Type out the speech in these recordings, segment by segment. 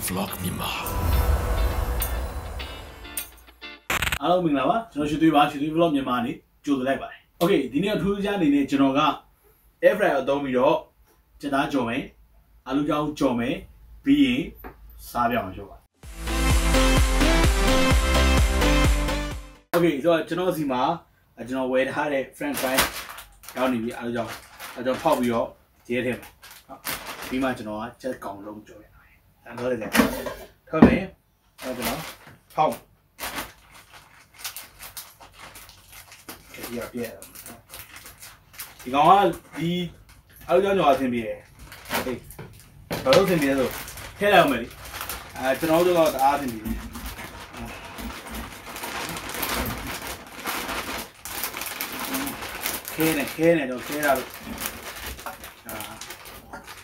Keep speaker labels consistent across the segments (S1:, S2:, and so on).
S1: vlog Myanmar.
S2: Hello, Minglawa. So, should we watch the vlog Myanmar? Choose the live. Okay, the near two Jan in the Genoga. Every Adomido, Jada Jome, Aluja Jome, B. Sabian Joa. Okay, so Genosima, I don't know where had a friend fight down in the Aluja. I don't pop you, dear him. Be much no, just gone long joy. And what is that? Come here, I don't know. How? Yeah. You know, the I don't know how to be here. Okay. I don't think so. Hello, Mary. I don't know about the art in here. Can I don't care out.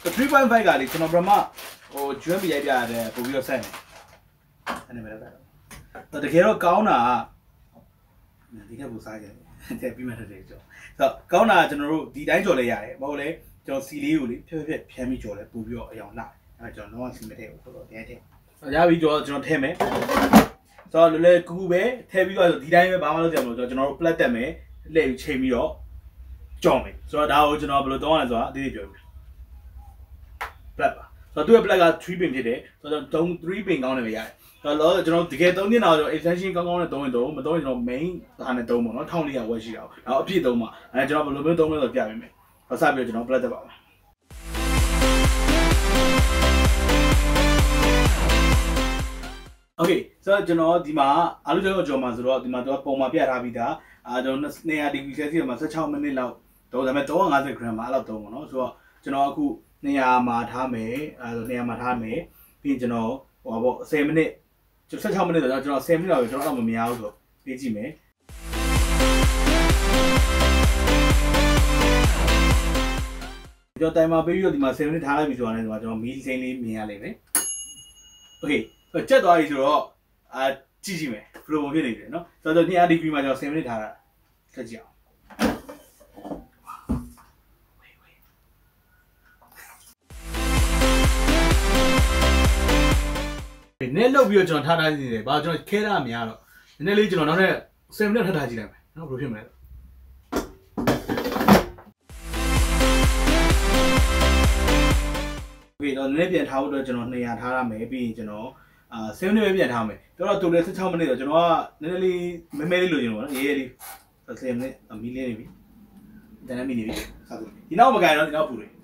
S2: The 3.5 got it, no Brahma or Jumbi idea for your son. But the hero Kauna, the Kabu Saga, and the Pimenta. So, Kauna General, the Dajole, Mole, John Silly, Pamijole, Pubio, young night. I don't know what's in the table for the idea. So, now we draw John Teme. So, the Le Kube, Tabio, the Dime Bama, General Platame, Lady Chamio, John. So, now General Blodon as well, so do a black 3 pin today, so don't 3 pin on the way. So Lord General to get only now, essentially come on a dome, but don't main and a dome, not only a wash out. Now a doma, and I drop a little bit of Gavin. A Sabio General blood about. Okay, so General Dima, Alujo Jomazro, the Mado Poma Piaravida, I don't know, near the such how many love, though the metal and other grammar, I love Domo, so General Nia Matame, Nia Matame, Pinjano, or 7 minutes. Just such how many that are 7 minutes, I don't know me out of PG. Your time I'll be using my 7 times one and me saying me. Okay, but Chet is raw at Gigi, flow of it, no? So the near degree my 7 minutes. Nello view John Tata, but John Kera Miano. Nelly John on a 7 minutes. No problem. We don't live in how the John Nayatara may be, 7 maybe at Hame. There are 2 days how many, nearly yearly, the same a million. Then a million. You know, Magana,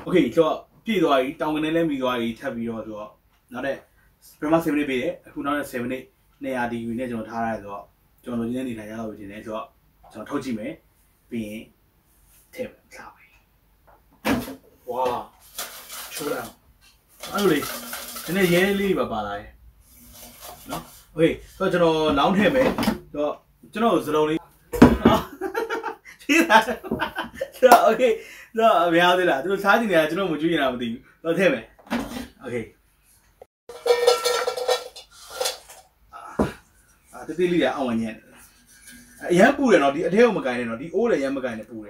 S2: okay, so Pido, down in Lemmy, have your not a Prima 70 be, who not 70, near the unit of Tara, John Lini, within it, so Tojime being Tim. Wow, true. Only, and a yearly Babalai. No? Wait, so General Noun him, so General slowly. See that? So, okay, so we have that. It was hiding there, General Mujina, not him. Okay. The daily hour yet. A young pool or the Adelmagan or the older Yamagan pool.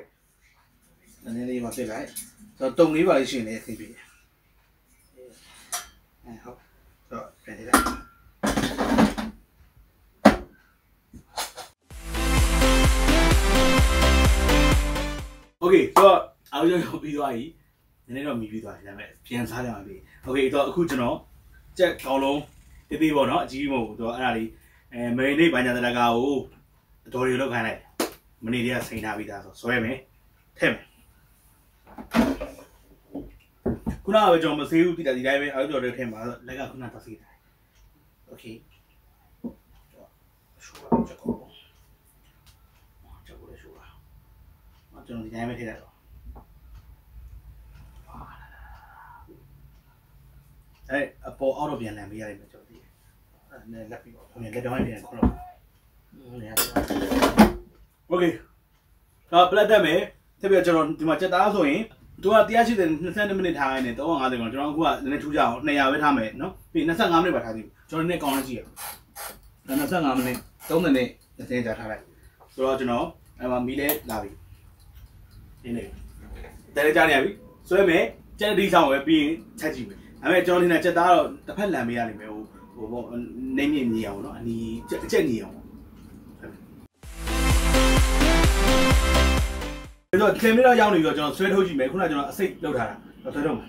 S2: And then they must say, right? So don't leave I see anything. I hope so. Okay, so I will be doing and then I'll be doing it. Okay, so who to know? Check how long the will not Gmo to Ali. And many by the Lagao, the Tory look at it. Mania Saint Habitat, so I may tell me. Could I have a John Massey that the guy out of him like I could not see that? Okay. John the diameter. Hey, a poor out of your lamb here. Let me get on here. Okay. Let them to be a John to my chat also in. To have the accident, send a minute time and all other ones who are the two out, Naya with Hamet, no? Being a son, I'm about him. John Nick on here. And a son, I'm don't the things that I so, you know, I'm a melee lavi. In it. There is Johnny. So I may tell these are being touchy. အဲ့မဲ့ကျွန်တော်ဒီနေ့ချက်သားတော့တစ်ဖက်လန်ပေးရလိမ့်မယ်ဟိုပေါ့နေမြင့်ညီအောင်နော်အနီးအကျက်ညီအောင်တော့10မိနစ်ရောက်နေပြီတော့ကျွန်တော်ဆွဲထုတ်ကြည့်မယ်ခုနကကျွန်တော်အစိတ်လောက်ထားတာဆွဲထုတ်မှာ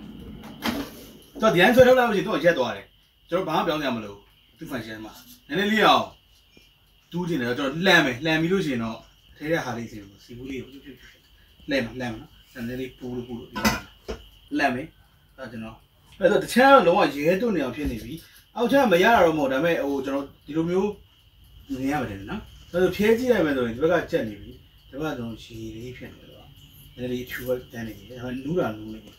S2: တော့ဒီတိုင်းဆွဲထုတ်လိုက်လို့ရှိရင်တော့ရက်သွားတယ်ကျွန်တော်ဘာမှပြောင်းစရာမလိုသူ့ function မှာနည်းနည်းလေးအောင်တူးချင်တယ်တော့ကျွန်တော်လှမ်းပြီးလို့ရှိရင်တော့ထဲတဲ့ဟာလေးစီဘူးလေးကိုလှမ်းမှာနော်နည်းနည်းလေးပူလို့လှမ်းမယ်အဲ့ကျွန်တော်အဲ့တော့တခြားလုံးဝရဲတွနေအောင်ဖြစ်နေပြီအောက်ချမ်းမရတာတော့မဟုတ်ဒါပေမဲ့ဟိုကျွန်တော်ဒီလိုမျိုးနေရပါတယ်နော်အဲ့တော့ဖြဲကြည့်လိုက်မယ်ဆိုရင်ဒီဘက်ကကြက်နေပြီဒီဘက်ကကျွန်တော်ရှည်လေးဖြစ်နေတော့နည်းနည်းလေးဖြူဘက်တန်းနေပြီဒါပေမဲ့နူးတာနူးနေပြီ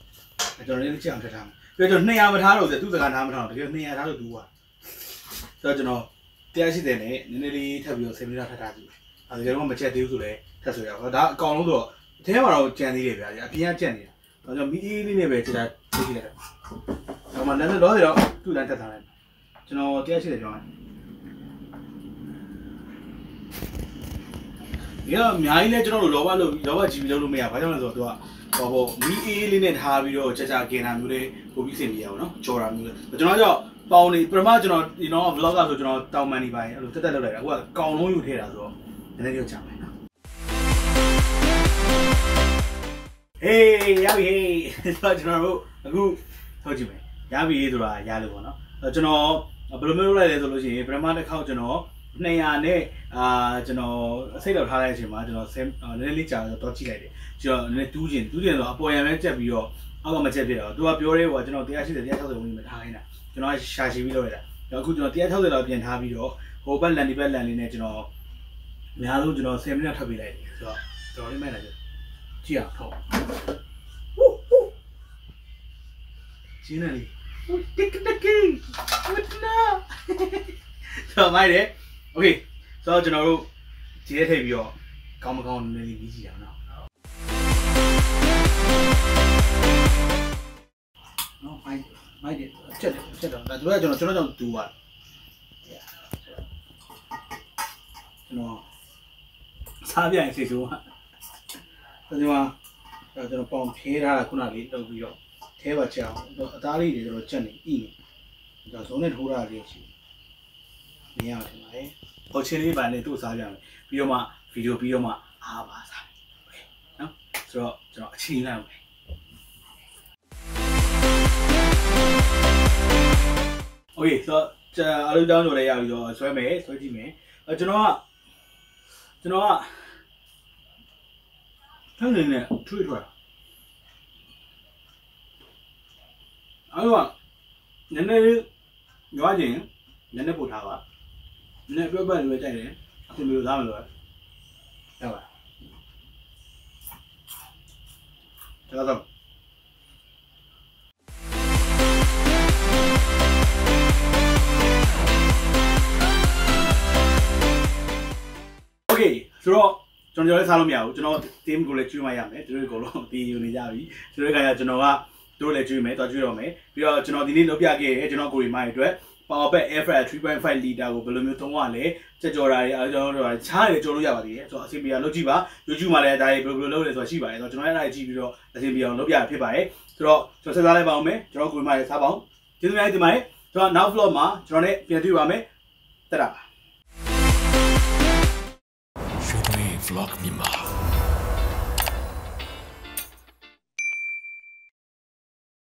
S2: အဲ့ကျွန်တော်လည်းကြက်အောင်ထပ်ထားမယ်ပြီးတော့ကျွန်တော်200မထားတော့သူ့စကားနားမထားတော့တကယ်200ထားလို့တူပါဆိုတော့ကျွန်တော်180နဲ့နည်းနည်းလေးထပ်ပြီးတော့10မိနစ်ထပ်ထားကြည့်အဲ့ဒါကတော့မချက်သေးဘူးဆိုလည်းထပ်ဆိုရအောင်ဒါအကောင်လုံးဆိုတော့အထဲမှာတော့ကြံသေးတယ်ဗျာအပြင်ကကြက်နေတာဒါကြောင့်မီးအေးလေးနဲ့ပဲချက်တာသိကြည့်လိုက်တော့မှလည်းတော့သူ့လမ်းတက်ထားလိုက်ကျွန်တော်180ပြောင်းတယ်အများကြီးလဲကျွန်တော်တို့လောဘကြည့်ပြီးလုပ်လို့မရဘာကြောင့်လဲဆိုတော့သူကဟောပေါ့မီးအေးလေးနဲ့ထားပြီးတော့ချက်ကင်တာမျိုးလေးပို့ပြီးစင်ပြရအောင်နော်ကြော်တာမျိုးလေးကျွန်တော်ကြောင့်ပေါင်နေပထမကျွန်တော်ဒီတော့ vlog ကဆိုကျွန်တော်တောင်ပန်နေပါရင်အဲ့လိုတက်လုပ်လိုက်တာအခုကကောင်လုံးယူထည့်တာဆိုတော့နည်းနည်းကြောက်ကြမယ်နော်ဟေးရပြီဆိုတော့ကျွန်တော်တို့အခုထုတ်ကြည့်မယ်ရပြီဆိုတာရလို့ပေါ့နော်ကျွန်တော်ဘယ်လိုမျိုးလုပ်လိုက်လဲဆိုလို့ရှိရင်ပထမတစ်ခေါက်ကျွန်တော်200နဲ့ကျွန်တော်အစိတ်လောက်ထားတဲ့အချိန်မှာကျွန်တော်နည်းနည်းလေးကြာတော့ကြည့်လိုက်တယ်ကျွန်တော်နည်းနည်းတူးကျင်ဆိုအပေါ်ရံပဲကြက်ပြီးတော့အောက်ကမကြက်ဖြစ်တော့သူကပြောရဲဟိုကျွန်တော်180 160ဝင်မထားခိုင်းတာကျွန်တော်ရှာရှည်ပြီးလုပ်ရတာအခုကျွန်တော်160လောက်ပြန်ထားပြီးတော့ဟိုဘက်လန်ဒီဘက်လန်လေးနဲ့ကျွန်တော်အများဆုံးကျွန်တော်10မိနစ်ထပ်ပေးလိုက်တယ်ဆိုတော့တော်လေးမဲ့လာကြည့်အောင်ဟုတ်ရှင်းနေလေတစ်ဝတ်နာဆိုမိုက်တယ်โอเคဆိုတော့ကျွန်တော်တို့ဒီထဲထည့်ပြီးတော့ကောင်းမကောင်းနည်းနည်းလေးပြီးကြည့်အောင်နော်နော်မိုက်တယ်ချက်တော့ဒါတို့ကကျွန်တော်ကြောင့်တူပါကျွန်တော်စားပြရင်စိတ်ဆိုးပါဒီမှာကျွန်တော်ပေါင်ဖြေးထားတာခုနလေးလုပ်ပြီးတော့ထဲပါချအောင်အသားလေးတွေကျွန်တော်ချက်နေဤနေဒါဇုံးနဲ့ထိုးတာလေးရှိမရဘူးထင်ပါတယ်ဟိုချင်းလေးပါနဲ့တို့စားကြမယ်ပြီးတော့မှဗီဒီယိုပြီးတော့မှအားပါစားမယ်နော်ဆိုတော့ကျွန်တော်အချိန်လိုက်မယ်โอเคဆိုတော့အားလုံးတောင်းကြလဲရပြီးတော့ဆွဲကြည့်မယ်ကျွန်တော်ကထန်းနေနဲ့ထွေးထွက်အဲ့တော့နည်းနည်းရွားခြင်းနည်းနည်းပို့ထားပါနည်းနည်းပြပတ်လွယ်ကြိုက်တယ်အပြင်လိုသားမလို့ရပါတော့โอเคဆိုတော့ကျွန်တော်လည်းစားလို့မရဘူးကျွန်တော် team ကိုလည်းကျွေးမှရမယ်သူတို့ကိုလုံးတီးယူနေကြပြီသူတို့ကကျွန်တော်ကတို့လည်းကျွေးမယ်တော့ကျွေးတော့မယ်ပြီးတော့ကျွန်တော်ဒီနေ့လုပ်ပြခဲ့တယ်ကျွန်တော်ကိုရီမိုင်းအတွက် Power Pac Airyer 3.5 liter ကိုဘယ်လိုမျိုးသုံးရလဲကြက်ကြော်တာတွေကျွန်တော်တို့ချားတယ်ကြော်လို့ရပါသေးတယ်ဆိုတော့အစီအပြေလုပ်ကြည့်ပါ YouTube မှာလည်းဒါတွေဘယ်လိုလုပ်လဲဆိုတာရှိပါတယ်ဆိုတော့ကျွန်တော်လည်းအဲ့ဒါကြည့်ပြီးတော့အစီအပြေအောင်လုပ်ပြဖြစ်ပါတယ်ဆိုတော့ကျွန်တော်ဆက်စားလိုက်ပါအောင်မယ်ကျွန်တော်ကိုရီမိုင်းလည်းစားပါအောင်ကျေးဇူးများတင်ပါတယ်ကျွန်တော်နောက် vlog မှာကျွန်တော်လည်းပြန်တွေ့ပါမယ်တက်တာShwe vlog Myanmar